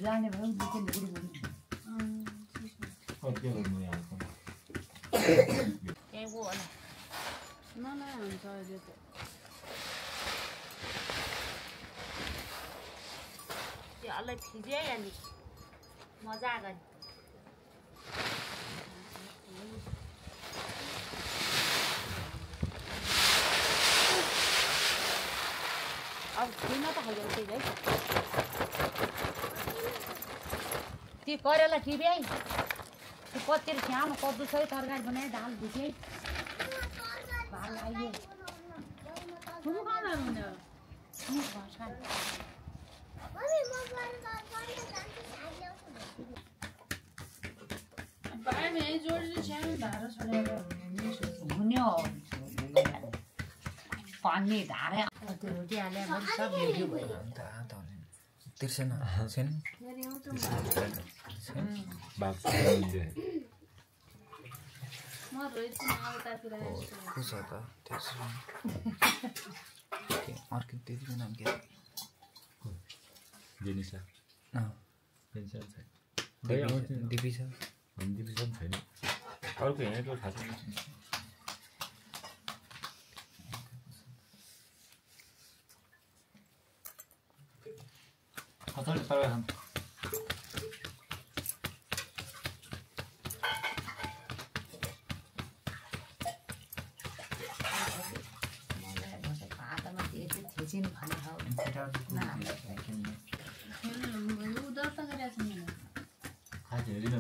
जाने भयो दुई बुढी बुढी कति गर्नु यहाँ त्यही हो होला नयाँ हुन्छ अहिले त त्यो अलि ठिकै अनि मजा गरी अब किन त खाइयो त्यही है त्यो करेला टिप्याइ त्यो कति सानो कद्दु छ तरकारी बनाए दाल भिजै भाल आइयो तुम खाना हुँदैन बाहेर यही जोडेर सानो धारा छोडेर हुन्यो पानी धारे त्यो रोटी हाले सब भेट्यो भयो तिर्सेन छैन बाफ म रोइछ आउतातिर खुस त त्यसो अर्को त्यतिको नाम के जेनिसा जेनिसा छैन दिपी छ दिपी छैन अर्को हेरेको थाहा छैन कसरी सर्वे खान्छ थिचिन भने खाऊ उदर त गरेछ नि खान्छ हेरिन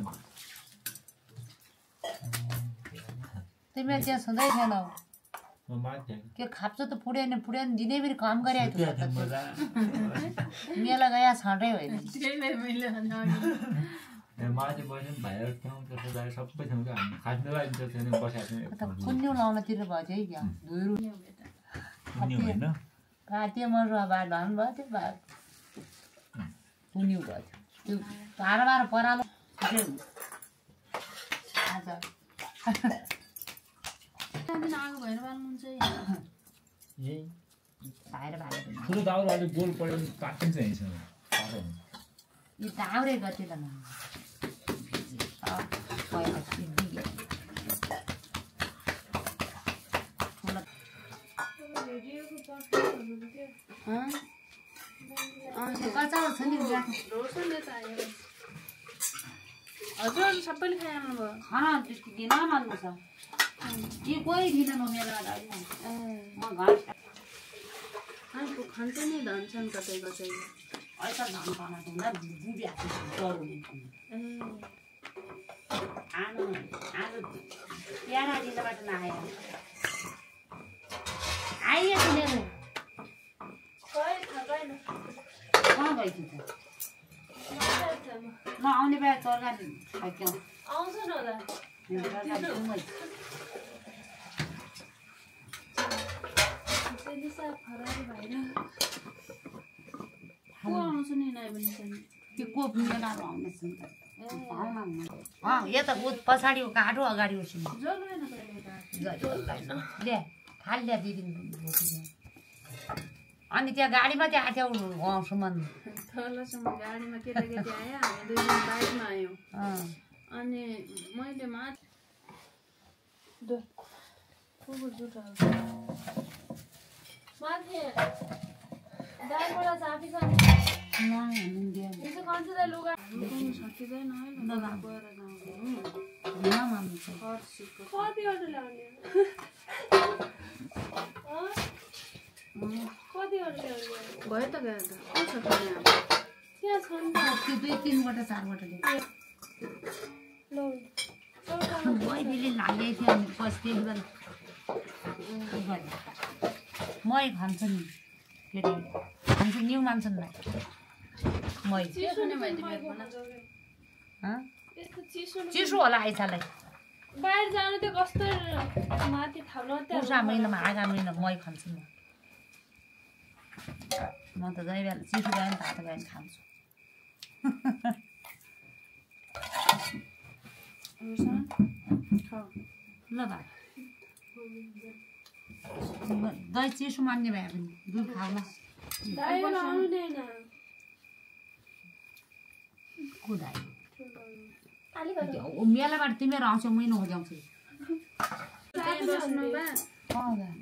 तिमीले त्यहाँ सधैँ थिएन म माथि के खाप्चो त पुड्यो नि दिनै फेरि काम गरिआएको मेला गया छँटै होइन त्यसले मैले माथि बस्यो भाइहरू ठाउँ त्यसो जाने सबै ठाउँ हामी खास्ने लागि छैन बसेको छैन कुन्यु लाउनतिर भयो चाहिँ क्या धुइरो होइन काटे मरुवा बार भन्नुभयो त्यो बार कुन्यु भयो त्यो बाह्र परालो आज दिन आगो भएर बाल्नुहुन्छ यही बाहिर बाहिर ठुलो दाउरा अलिक गोल पऱ्यो भने काटिन्छ यहीँसँग साह्रो हुन्छ यो दाउरे गति त कचाउ छ नि हजुर सबैले खाइहाल्नु भयो खाना दिन मान्नु छ यो कोही दिँदैन मेरो म घर खानको खान्छ नि धन्छन् कतै कतै अहिले त धान बनाएको हुँदा बुढी हात डराउने आनु आज प्यारा दिनबाट नआयो आइयो तिनीहरू कहाँ गइदिन्छ नआउने बेला तरकारी खाइक्यौँ आउँछ न होला फरारी भएर को आउँछ नि नै पनि त्यो कोप मेलाहरू आउनेछ नि त यो त पछाडि काटो अगाडि उठ्नु ल्या थाल ल्या दिदी अनि त्यहाँ गाडीमा चाहिँ आएको गाउँसम्म तलसम्म गाडीमा केटाकेटी आयो हामी दुई दिन बाइकमा आयौँ अनि मैले माथि माथि दाइबाट चापी छ नि लुगा सकिँदैन गएर कतिवटा ल्याउने भयो त गएर त के छ खाने त्यहाँ छ नि त्यो 2-3वटा 4वटा मैले लागेको थियो अनि पछि मै खान्छु नि फेरि खान्छु न्यु मान्छन् मै चिसो होला आइसालाई बाहिर जानु त्यो कस्तो माथि थाप्नु पुसा महिनामा आगा महिना मै खान्छु म त जहिले बेला चिसो गयो नि तातो गयो नि खान्छु ल भाइ दही चिसो मान्ने भए पनि दुध खाउला कुदायो मेलाबाट तिमीहरू आउँछौ मै नजाउँछु बस्नु बा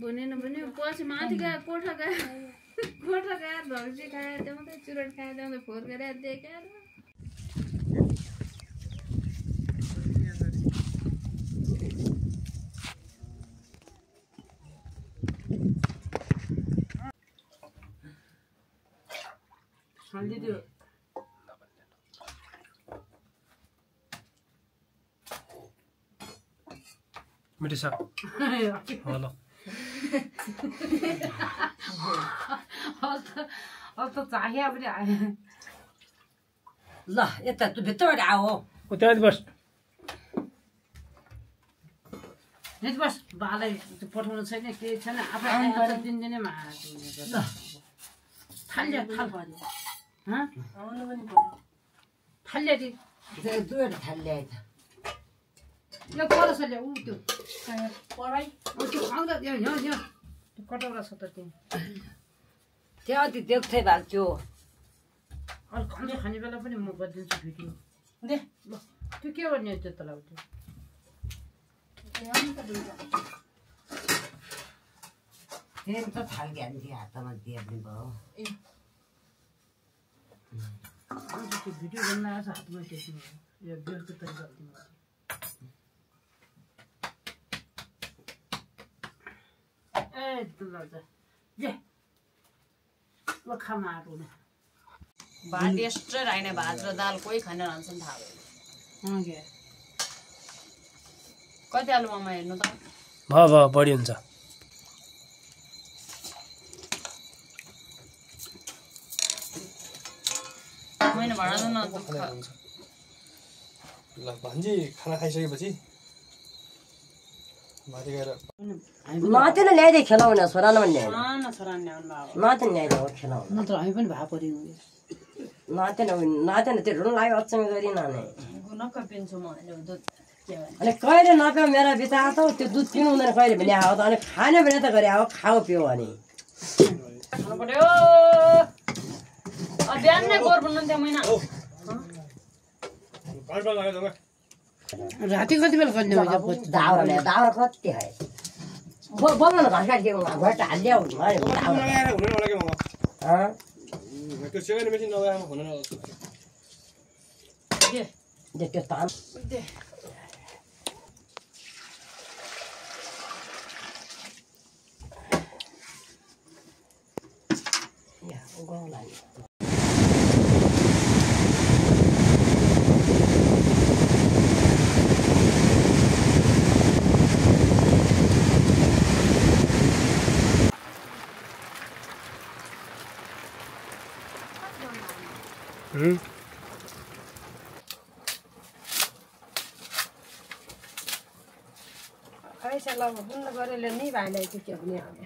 भनेन भने पछि माथि गए कोठा गए भक्सी खाए त्यो मात्रै चुरोट खाए त्यो मात्रै फोहोर गरेर देखेर मिठो छ होला अब त चाहियो पनि आयो ल यता तँ भित्रबाट आऊ त्यहाँ बस बस बालाई पठाउनु छैन केही छैन आफै दिनदिनैमा थाल्यो दुईवटा थाल ल्याए त यो परस ल्या ऊ त्यो पढाइ त्यो खाउँदा यो कटौरा छ त त्यहाँ अति देख्थेँ भाग त्यो अलिक खाना खाने बेला पनि म गरिदिन्छु भिडियो दे ल त्यो के गर्ने त्यो तल त्यो फेरि त थाल ज्ञान्थेँ हातमा दिएर्ने भयो त्यो भिडियो गर्न आएको छ हातमा टेक्नु यो बेलको तरिका दिनु ए ल जे ल खामाहरू न भात एक्स्ट्रा राख्ने भात र दाल कोही खाने रहन्छन् थाहा भएन कति आलु मामा हेर्नु त भयो बढी हुन्छ मैले भन न दुःख ल भन्जी खाना खाइसकेपछि माथि गएर माथि नै ल्याइदिए खेलाउने छोरा भन्ने न छोरा ल्याउनु भएको माथि ल्याइदियो खेलाउने नत्र हामी पनि भए पऱ्यो नातेन त्यो ढुन लाग्यो अचम्म गरी नाने नक्क पिन्छु म अहिले दुध के भने अनि कहिले नपियो मेरो बिता त त्यो दुध पिउनु हुँदैन कहिले भने आयो त अनि खाने भने त गरे आऊ खाऊ पियो अनि खानु पर्यो बिहान नै गोर भन्नुहुन्थ्यो मैना राति कति बेला गर्ने दाउरा कति है बोल्न न घरका के घरटा हाल्यो त्यो सेकेन्ड मेसिन नभएमा हुन त्यो ताम पैसा ल बुन्न गरेर नि भाइलाई चाहिँ के हुने अब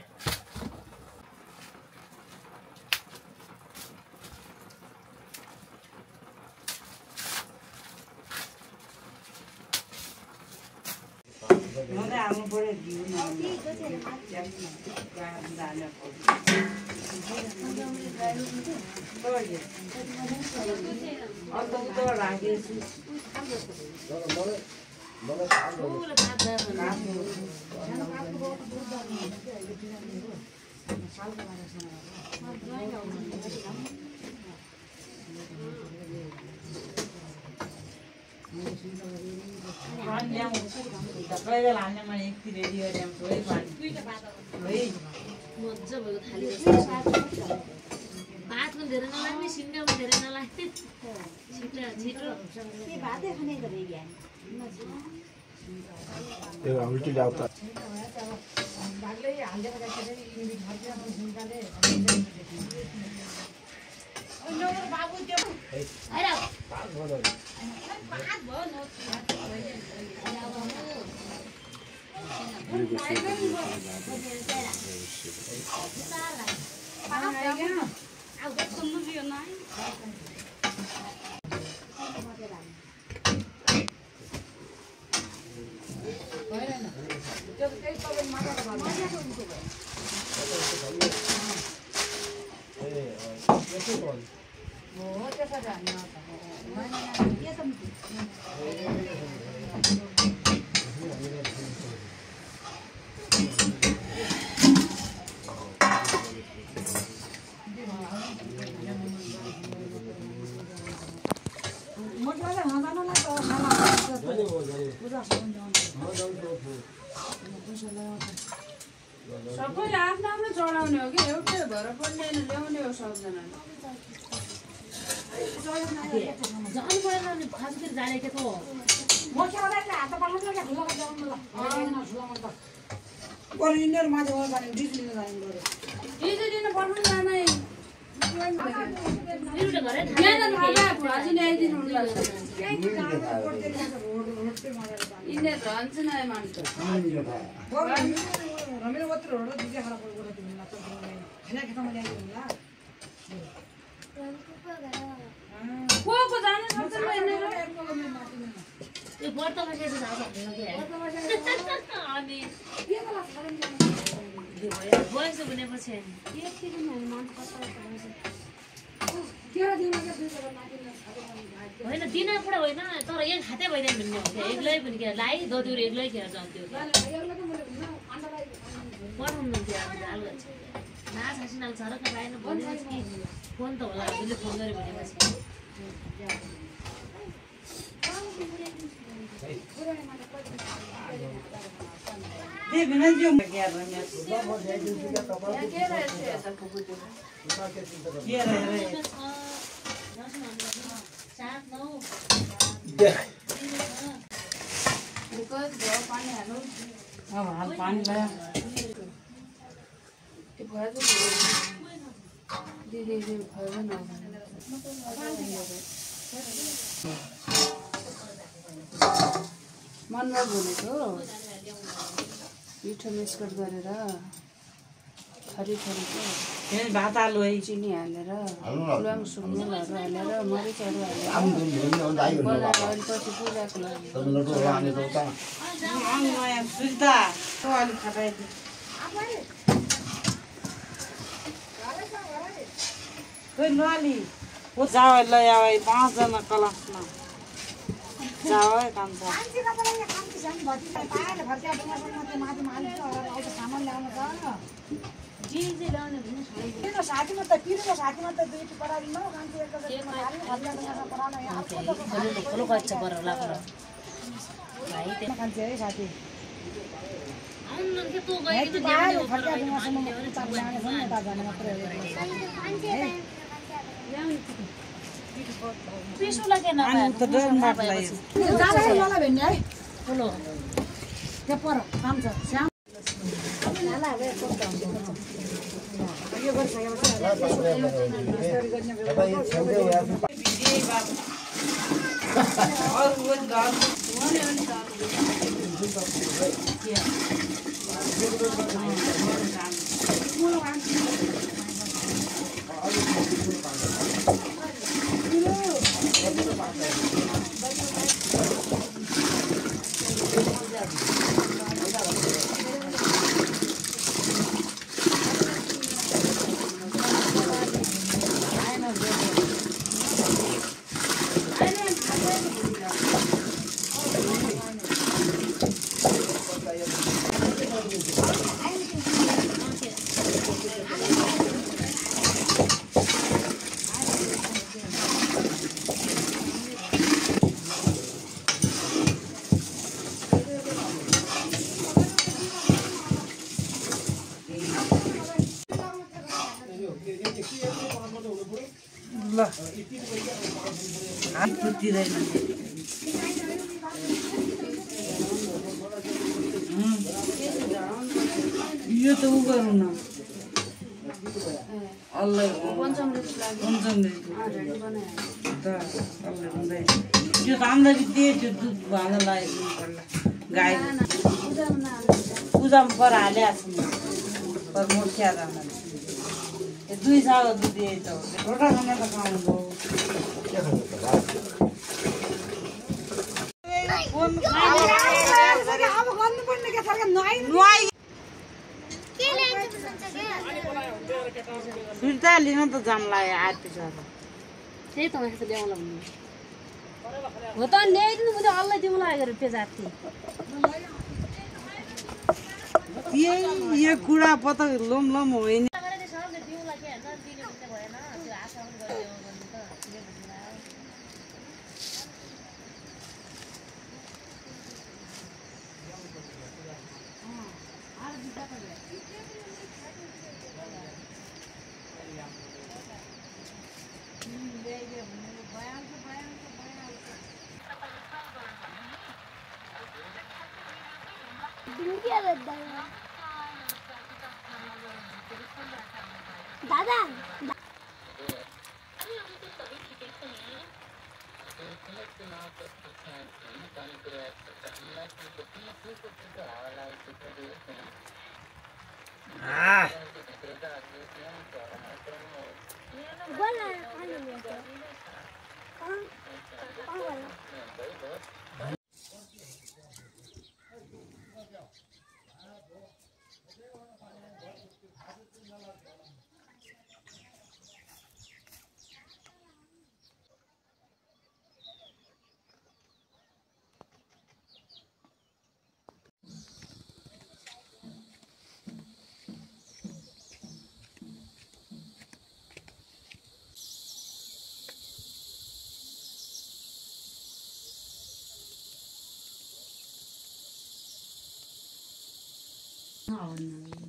उल्टी ल्याउँदा हो त्यसरी हाल्नु सबैले आफ्नो आफ्नो चढाउने हो कि एउटै भएर पढ्दैन ल्याउने हो सबजनाले जानु परेन नि खासतिर जाने के त डिजे दिन पठाउनु जानै मेरो घरै बिहान थाहा आज ल्याइदिनु लाग्छ इने रहन्छ न मान्छ को जानु सक्दैन यिनीहरू यो व्रतमा के छ थाहा छैन के अनि बयस भनेपछि होइन दिन पुरा होइन तर एक हातै भइदियो भन्ने हुन्छ एक्लै पनि के लाई ददुर एक्लै खेर जान्थ्यो पठाउनुहुन्थ्यो अब हाल गर्छ नाच नाल सडकमा पाएन भनेपछि कि फोन त होला हामीले फोन गऱ्यो भनेपछि पानी लाया मनमा भनेको मिठो मिस्कट गरेर थरी थरीको भात आलु है चिनी हालेर फुलाङ सुँगुरहरू हालेर मरिचहरू हालेर बनाएर पछि पूजाको लागि सुस्ता तो अलिक खटाइदियो कोही नली वो जाओ ल आओ 5 जना क्लासमा जाओ कान्छ ठुलो गच्छ गरेर लाग्नु भाइ त्यहाँ खान्छ है साथी आउनु के तँ गइदिनु पिसो लागेन ठुलो त्यहाँ पर काम छ श्याम यो त उ गरौँ न अल्लाह यो त आम्दानी त्यो दुध भाल्न लागेको पर्ला गाई पूजामा पर हालिहाल्छु म पर मोर्खिया जाँदा दुई साल दुध दिए त रोटा खाना त खाउँदो फिर्ता लिन त जाम लाग्यो आरती सर त्यही त मैले त ल्याउला भन्नु हो त ल्याइदिनु मैले अल्लाह दिउँ लागेर पेजाती यो कुरा पत्ता लोम लोम होइन दादा बोला खाने में तो कौन बोला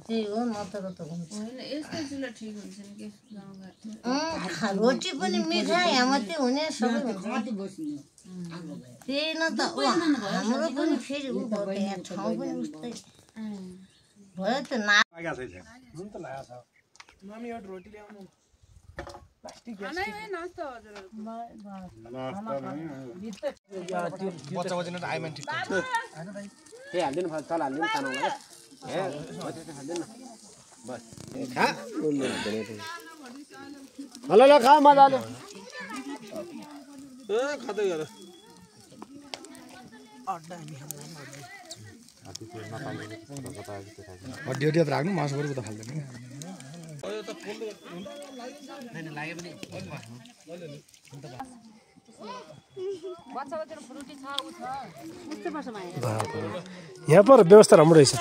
त्यही हो नत्र त हुन्छ होइन यस्तो चुल्हा ठिक हुन्छ नि के गाउँघर रोटी पनि मिठा यहाँ मात्रै हुने सबै हुन्छ त्यही न त हाम्रो पनि फेरि उ भयो त यहाँ ठाउँ पनि उस्तै भयो त ना हुन त लाग्छ मम्मी एउटा रोटी ल्याउनु प्लास्टिक नास्ता हजुरहरूको बच्चा बच्चा त आइमान ठिक ए हाल्दिनु चल हाल्दिनु तानाउला ए हाल्दिनु बस खा ल ल खा मजाले ए खादै गर हड्डी हड्डी राख्नु मासु गरेको त फाल्दैन यहाँ पर व्यवस्था राम्रो रहेछ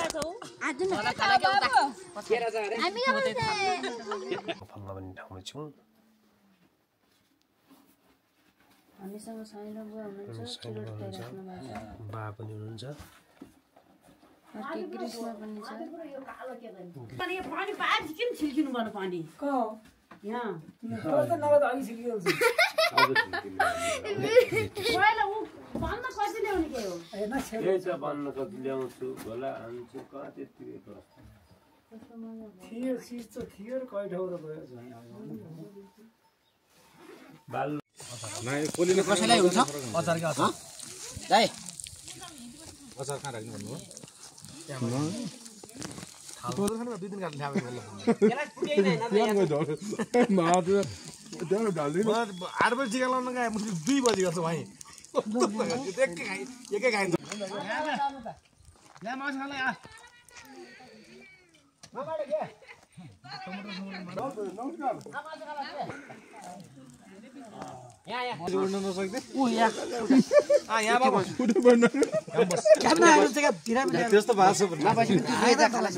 हामीसँग साइना बुवा हुनुहुन्छ चुरोट खाइराख्नु भएको छ बा पनि हुनुहुन्छ अर्को कृष्ण पनि छ अनि पानी पाए किन छिल्किनु पर्ने पानी यहाँ पहिला ऊ बन्न कति ल्याउने के हो यही छ बन्न कति ल्याउँछु होला हान्छु कहाँ त्यतिकै थियो चिज त थियो र कहीँ ठाउँ त गयो कसैलाई हुन्छ अचार के अचार जाई अचार कहाँ राख्नु भन्नुभयो आठ बजी टिका लाउन गए मुस्किल 2 बजी गर्छ भाइ एकै खाइन्छ त्यस्तो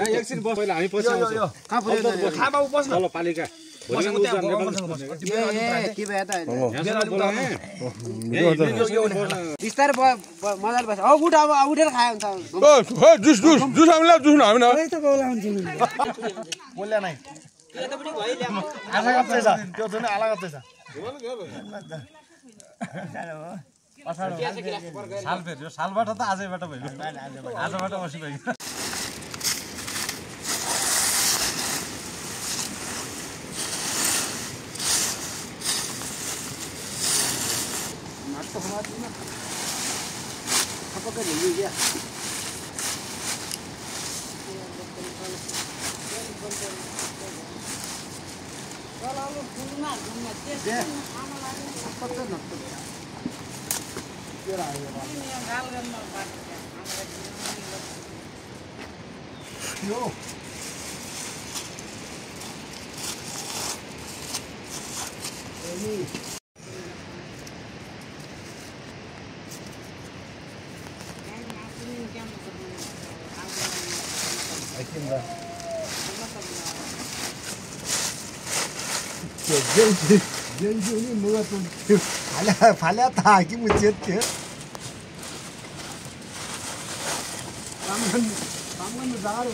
एकछिन बस पहिला हामी पछि पालिका बिस्तारै मजाले बस उठ अब उठेर खायो सालबाट त आजैबाट भयो आजबाट बसी भयो फाल्या था कि मुझे के सामान जार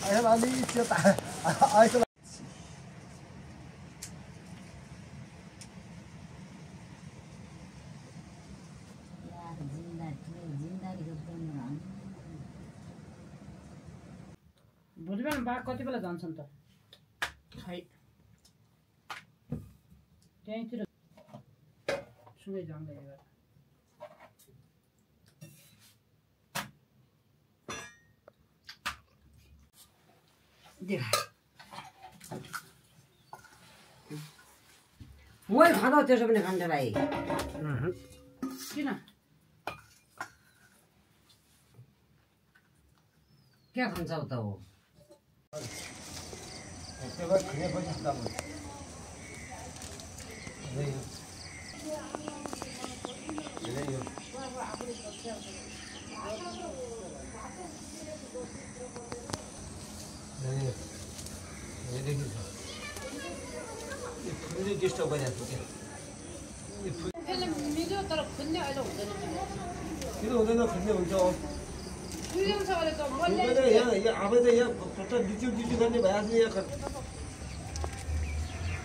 आया वाली चेता आया बाघ कति बेला जान्छन् त खै त्यहीँतिर सुँगै जाँदै गरेर मै खाँदा त्यसो पनि खान्छ भाइ किन क्या खान्छौ त हो डिस्टर्ब गरिरहेको छ मिल्यो तर खुन्ने अहिले हुँदैन किन हुँदैन खुल्ने हुन्छ मिल्छ अहिले त यहाँ अब त यहाँ फुट्टा डिचु गर्ने भइहाल्छ यहाँ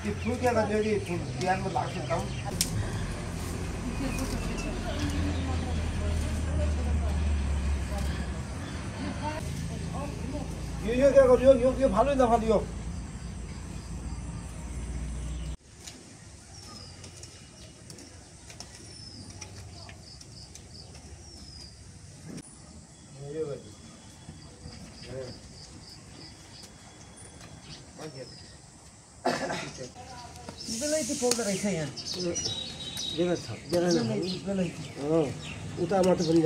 त्यो फुल क्या गर्ने कि फुल बिहानमा लाग्छ काम यो क्या गर्यो यो फाल्यो नफाल्यो बेलैती पाउँदो रहेछ यहाँ उता मात्र पनि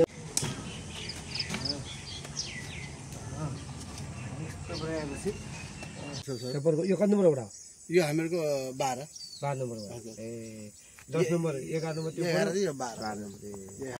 यो कति नम्बर वडा यो हामीहरूको 12 नम्बर ए 10 नम्बर 11 नम्बर त्यो 12 नम्बर